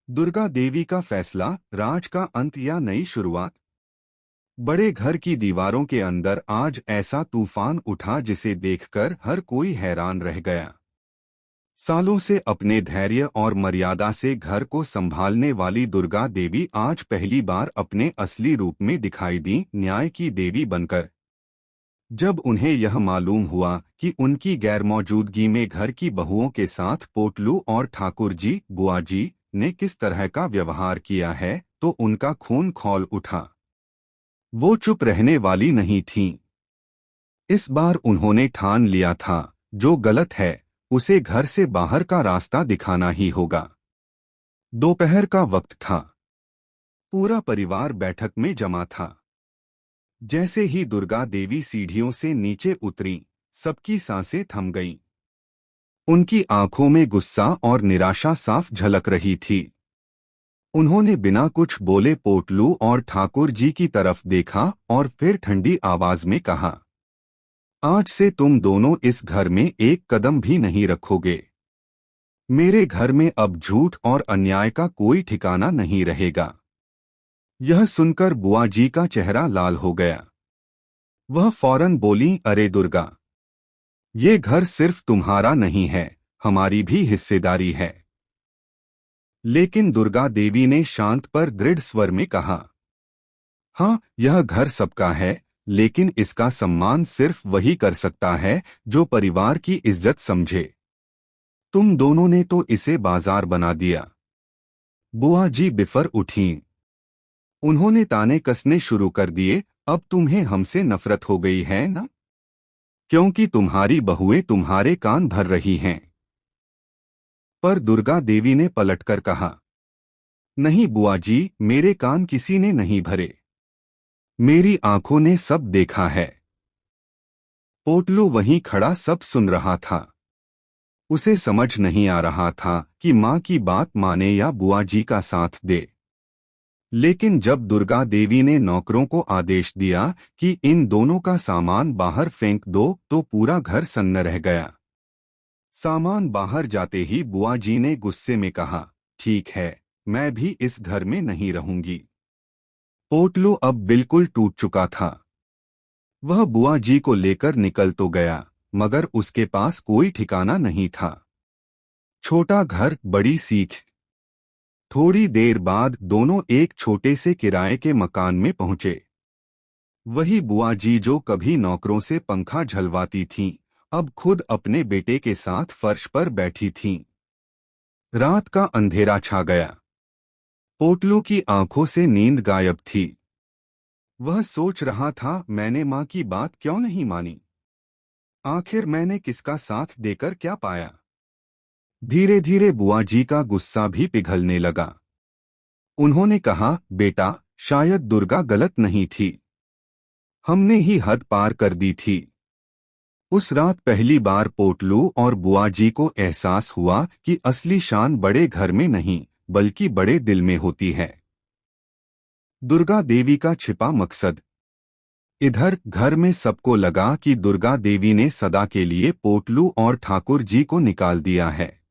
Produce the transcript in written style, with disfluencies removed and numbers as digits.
दुर्गा देवी का फैसला, राज का अंत या नई शुरुआत। बड़े घर की दीवारों के अंदर आज ऐसा तूफान उठा जिसे देखकर हर कोई हैरान रह गया। सालों से अपने धैर्य और मर्यादा से घर को संभालने वाली दुर्गा देवी आज पहली बार अपने असली रूप में दिखाई दी, न्याय की देवी बनकर। जब उन्हें यह मालूम हुआ कि उनकी गैरमौजूदगी में घर की बहुओं के साथ पोटलू और ठाकुर जी, बुआ जी ने किस तरह का व्यवहार किया है, तो उनका खून खौल उठा। वो चुप रहने वाली नहीं थीं। इस बार उन्होंने ठान लिया था, जो गलत है उसे घर से बाहर का रास्ता दिखाना ही होगा। दोपहर का वक्त था। पूरा परिवार बैठक में जमा था। जैसे ही दुर्गा देवी सीढ़ियों से नीचे उतरी, सबकी सांसें थम गईं। उनकी आंखों में गुस्सा और निराशा साफ झलक रही थी। उन्होंने बिना कुछ बोले पोटलू और ठाकुर जी की तरफ देखा और फिर ठंडी आवाज में कहा, आज से तुम दोनों इस घर में एक कदम भी नहीं रखोगे। मेरे घर में अब झूठ और अन्याय का कोई ठिकाना नहीं रहेगा। यह सुनकर बुआ जी का चेहरा लाल हो गया। वह फौरन बोली, अरे दुर्गा, ये घर सिर्फ तुम्हारा नहीं है, हमारी भी हिस्सेदारी है। लेकिन दुर्गा देवी ने शांत पर दृढ़ स्वर में कहा, हाँ, यह घर सबका है, लेकिन इसका सम्मान सिर्फ वही कर सकता है जो परिवार की इज्जत समझे। तुम दोनों ने तो इसे बाजार बना दिया। बुआ जी बिफर उठीं। उन्होंने ताने कसने शुरू कर दिए, अब तुम्हें हमसे नफरत हो गई है ना? क्योंकि तुम्हारी बहुएं तुम्हारे कान भर रही हैं। पर दुर्गा देवी ने पलटकर कहा, नहीं बुआ जी, मेरे कान किसी ने नहीं भरे। मेरी आंखों ने सब देखा है। पोटलू वहीं खड़ा सब सुन रहा था। उसे समझ नहीं आ रहा था कि मां की बात माने या बुआ जी का साथ दे। लेकिन जब दुर्गा देवी ने नौकरों को आदेश दिया कि इन दोनों का सामान बाहर फेंक दो, तो पूरा घर सन्न रह गया। सामान बाहर जाते ही बुआ जी ने गुस्से में कहा, ठीक है, मैं भी इस घर में नहीं रहूंगी। पोटलू अब बिल्कुल टूट चुका था। वह बुआ जी को लेकर निकल तो गया, मगर उसके पास कोई ठिकाना नहीं था। छोटा घर, बड़ी सीख। थोड़ी देर बाद दोनों एक छोटे से किराए के मकान में पहुंचे। वही बुआ जी जो कभी नौकरों से पंखा झलवाती थीं, अब खुद अपने बेटे के साथ फर्श पर बैठी थीं। रात का अंधेरा छा गया। पोटलू की आंखों से नींद गायब थी। वह सोच रहा था, मैंने मां की बात क्यों नहीं मानी? आखिर मैंने किसका साथ देकर क्या पाया? धीरे धीरे बुआ जी का गुस्सा भी पिघलने लगा। उन्होंने कहा, बेटा, शायद दुर्गा गलत नहीं थी। हमने ही हद पार कर दी थी। उस रात पहली बार पोटलू और बुआ जी को एहसास हुआ कि असली शान बड़े घर में नहीं, बल्कि बड़े दिल में होती है। दुर्गा देवी का छिपा मकसद। इधर घर में सबको लगा कि दुर्गा देवी ने सदा के लिए पोटलू और ठाकुर जी को निकाल दिया है।